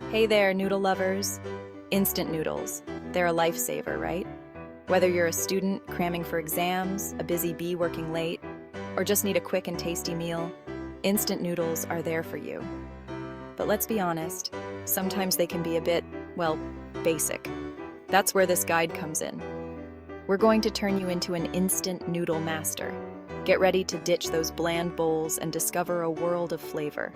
Hey there, noodle lovers. Instant noodles. They're a lifesaver, right? Whether you're a student cramming for exams, a busy bee working late, or just need a quick and tasty meal, instant noodles are there for you. But let's be honest, sometimes they can be a bit, well, basic. That's where this guide comes in. We're going to turn you into an instant noodle master. Get ready to ditch those bland bowls and discover a world of flavor.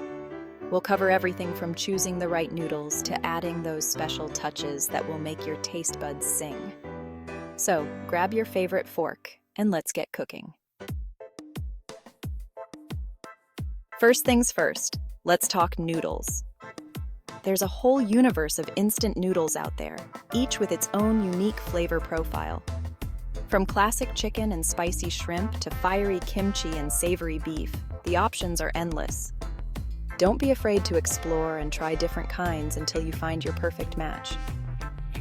We'll cover everything from choosing the right noodles to adding those special touches that will make your taste buds sing. So, grab your favorite fork and let's get cooking. First things first, let's talk noodles. There's a whole universe of instant noodles out there, each with its own unique flavor profile. From classic chicken and spicy shrimp to fiery kimchi and savory beef, the options are endless. Don't be afraid to explore and try different kinds until you find your perfect match.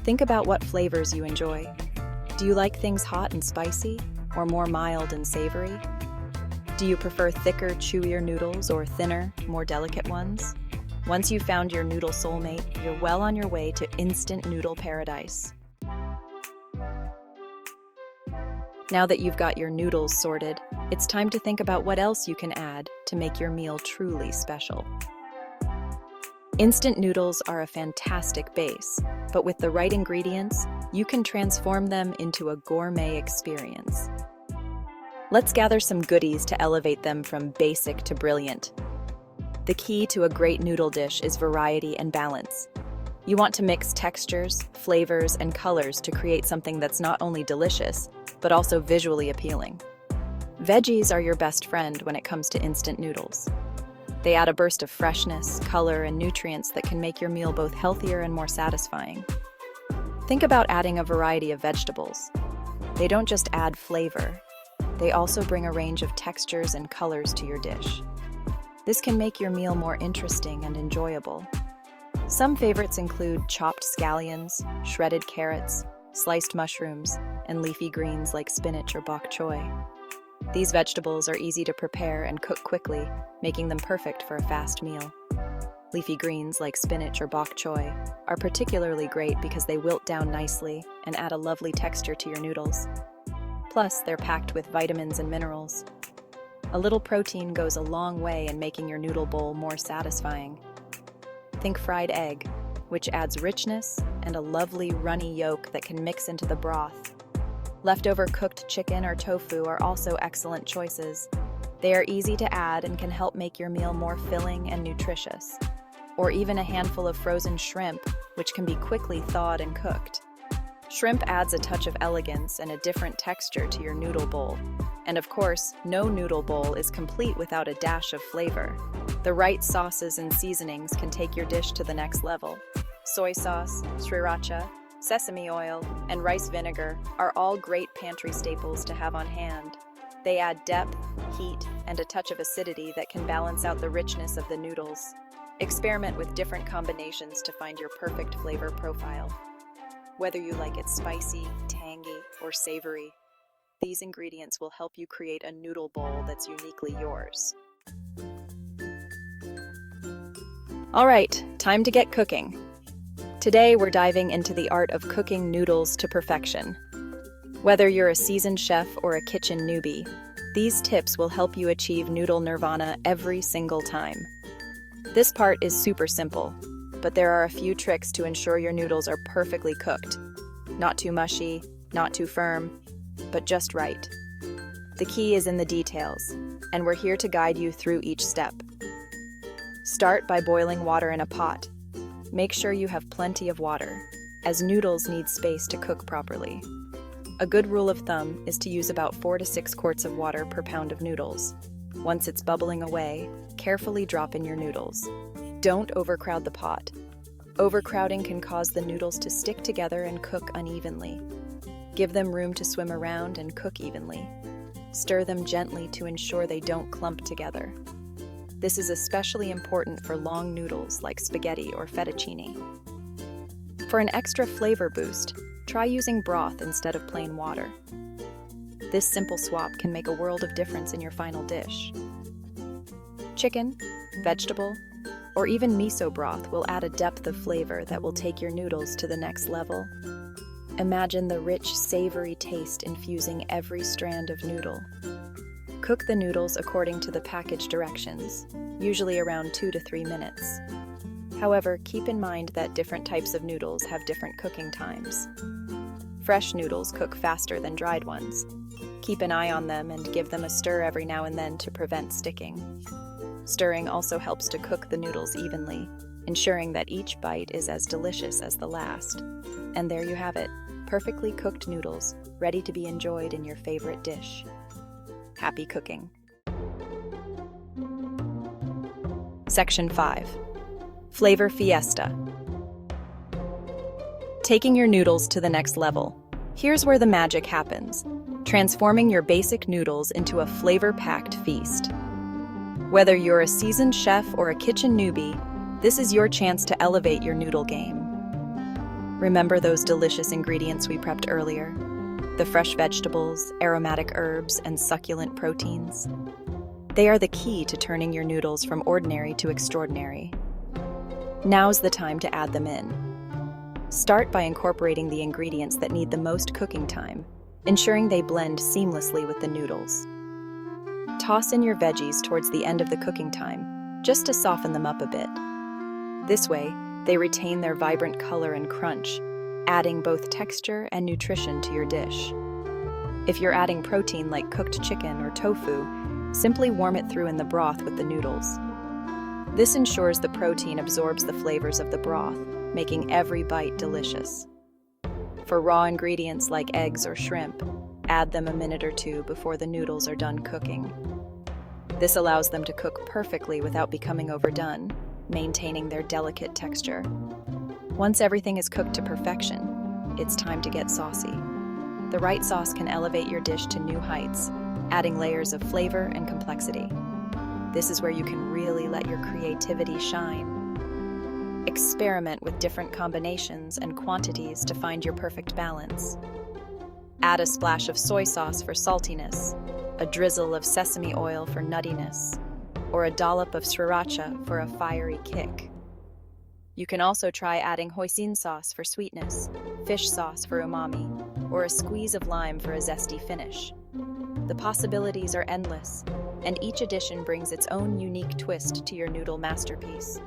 Think about what flavors you enjoy. Do you like things hot and spicy, or more mild and savory? Do you prefer thicker, chewier noodles or thinner, more delicate ones? Once you've found your noodle soulmate, you're well on your way to instant noodle paradise. Now that you've got your noodles sorted, it's time to think about what else you can add to make your meal truly special. Instant noodles are a fantastic base, but with the right ingredients, you can transform them into a gourmet experience. Let's gather some goodies to elevate them from basic to brilliant. The key to a great noodle dish is variety and balance. You want to mix textures, flavors, and colors to create something that's not only delicious, but also visually appealing. Veggies are your best friend when it comes to instant noodles. They add a burst of freshness, color, and nutrients that can make your meal both healthier and more satisfying. Think about adding a variety of vegetables. They don't just add flavor, they also bring a range of textures and colors to your dish. This can make your meal more interesting and enjoyable. Some favorites include chopped scallions, shredded carrots, sliced mushrooms, and leafy greens like spinach or bok choy. These vegetables are easy to prepare and cook quickly, making them perfect for a fast meal. Leafy greens like spinach or bok choy are particularly great because they wilt down nicely and add a lovely texture to your noodles. Plus, they're packed with vitamins and minerals. A little protein goes a long way in making your noodle bowl more satisfying. Think fried egg, which adds richness and a lovely runny yolk that can mix into the broth. Leftover cooked chicken or tofu are also excellent choices. They are easy to add and can help make your meal more filling and nutritious. Or even a handful of frozen shrimp, which can be quickly thawed and cooked. Shrimp adds a touch of elegance and a different texture to your noodle bowl. And of course, no noodle bowl is complete without a dash of flavor. The right sauces and seasonings can take your dish to the next level. Soy sauce, sriracha, sesame oil, and rice vinegar are all great pantry staples to have on hand. They add depth, heat, and a touch of acidity that can balance out the richness of the noodles. Experiment with different combinations to find your perfect flavor profile. Whether you like it spicy, tangy, or savory, these ingredients will help you create a noodle bowl that's uniquely yours. All right, time to get cooking. Today, we're diving into the art of cooking noodles to perfection. Whether you're a seasoned chef or a kitchen newbie, these tips will help you achieve noodle nirvana every single time. This part is super simple, but there are a few tricks to ensure your noodles are perfectly cooked. Not too mushy, not too firm, but just right. The key is in the details, and we're here to guide you through each step. Start by boiling water in a pot. Make sure you have plenty of water, as noodles need space to cook properly. A good rule of thumb is to use about 4 to 6 quarts of water per pound of noodles. Once it's bubbling away, carefully drop in your noodles. Don't overcrowd the pot. Overcrowding can cause the noodles to stick together and cook unevenly. Give them room to swim around and cook evenly. Stir them gently to ensure they don't clump together. This is especially important for long noodles like spaghetti or fettuccine. For an extra flavor boost, try using broth instead of plain water. This simple swap can make a world of difference in your final dish. Chicken, vegetable, or even miso broth will add a depth of flavor that will take your noodles to the next level. Imagine the rich, savory taste infusing every strand of noodle. Cook the noodles according to the package directions, usually around 2 to 3 minutes. However, keep in mind that different types of noodles have different cooking times. Fresh noodles cook faster than dried ones. Keep an eye on them and give them a stir every now and then to prevent sticking. Stirring also helps to cook the noodles evenly, ensuring that each bite is as delicious as the last. And there you have it, perfectly cooked noodles, ready to be enjoyed in your favorite dish. Happy cooking! Section 5. Flavor Fiesta. Taking your noodles to the next level. Here's where the magic happens, transforming your basic noodles into a flavor-packed feast. Whether you're a seasoned chef or a kitchen newbie, this is your chance to elevate your noodle game. Remember those delicious ingredients we prepped earlier? The fresh vegetables, aromatic herbs, and succulent proteins. They are the key to turning your noodles from ordinary to extraordinary. Now's the time to add them in. Start by incorporating the ingredients that need the most cooking time, ensuring they blend seamlessly with the noodles. Toss in your veggies towards the end of the cooking time, just to soften them up a bit. This way, they retain their vibrant color and crunch, adding both texture and nutrition to your dish. If you're adding protein like cooked chicken or tofu, simply warm it through in the broth with the noodles. This ensures the protein absorbs the flavors of the broth, making every bite delicious. For raw ingredients like eggs or shrimp, add them a minute or two before the noodles are done cooking. This allows them to cook perfectly without becoming overdone, maintaining their delicate texture. Once everything is cooked to perfection, it's time to get saucy. The right sauce can elevate your dish to new heights, adding layers of flavor and complexity. This is where you can really let your creativity shine. Experiment with different combinations and quantities to find your perfect balance. Add a splash of soy sauce for saltiness, a drizzle of sesame oil for nuttiness, or a dollop of sriracha for a fiery kick. You can also try adding hoisin sauce for sweetness, fish sauce for umami, or a squeeze of lime for a zesty finish. The possibilities are endless, and each addition brings its own unique twist to your noodle masterpiece.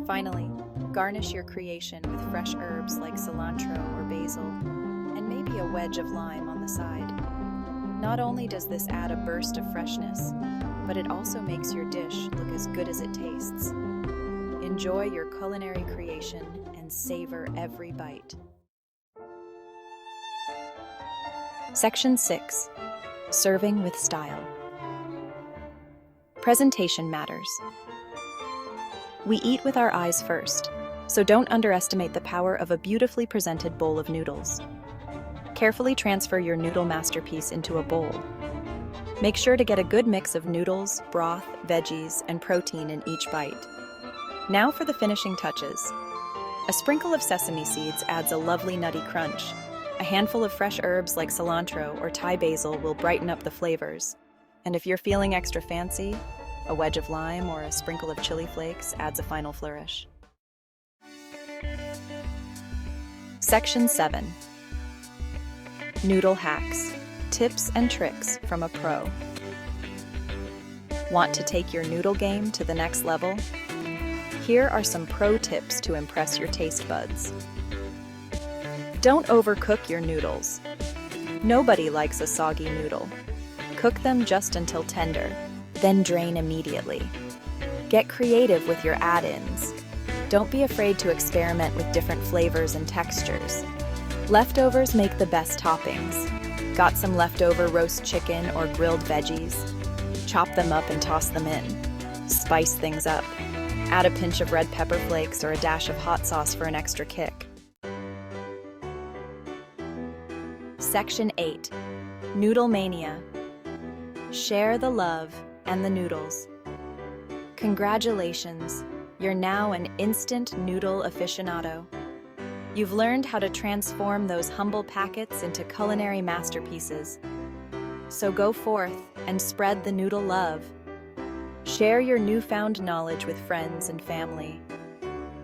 Finally, garnish your creation with fresh herbs like cilantro or basil, and maybe a wedge of lime on the side. Not only does this add a burst of freshness, but it also makes your dish look as good as it tastes. Enjoy your culinary creation and savor every bite. Section 6. Serving with style. Presentation matters. We eat with our eyes first, so don't underestimate the power of a beautifully presented bowl of noodles. Carefully transfer your noodle masterpiece into a bowl. Make sure to get a good mix of noodles, broth, veggies, and protein in each bite. Now for the finishing touches. A sprinkle of sesame seeds adds a lovely nutty crunch. A handful of fresh herbs like cilantro or Thai basil will brighten up the flavors. And if you're feeling extra fancy, a wedge of lime or a sprinkle of chili flakes adds a final flourish. Section 7. Noodle hacks, tips and tricks from a pro. Want to take your noodle game to the next level? Here are some pro tips to impress your taste buds. Don't overcook your noodles. Nobody likes a soggy noodle. Cook them just until tender, then drain immediately. Get creative with your add-ins. Don't be afraid to experiment with different flavors and textures. Leftovers make the best toppings. Got some leftover roast chicken or grilled veggies? Chop them up and toss them in. Spice things up. Add a pinch of red pepper flakes or a dash of hot sauce for an extra kick. Section 8. Noodle Mania. Share the love and the noodles. Congratulations, you're now an instant noodle aficionado. You've learned how to transform those humble packets into culinary masterpieces. So go forth and spread the noodle love. Share your newfound knowledge with friends and family.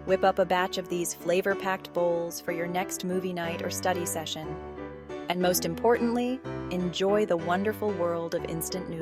Whip up a batch of these flavor-packed bowls for your next movie night or study session. And most importantly, enjoy the wonderful world of instant noodles.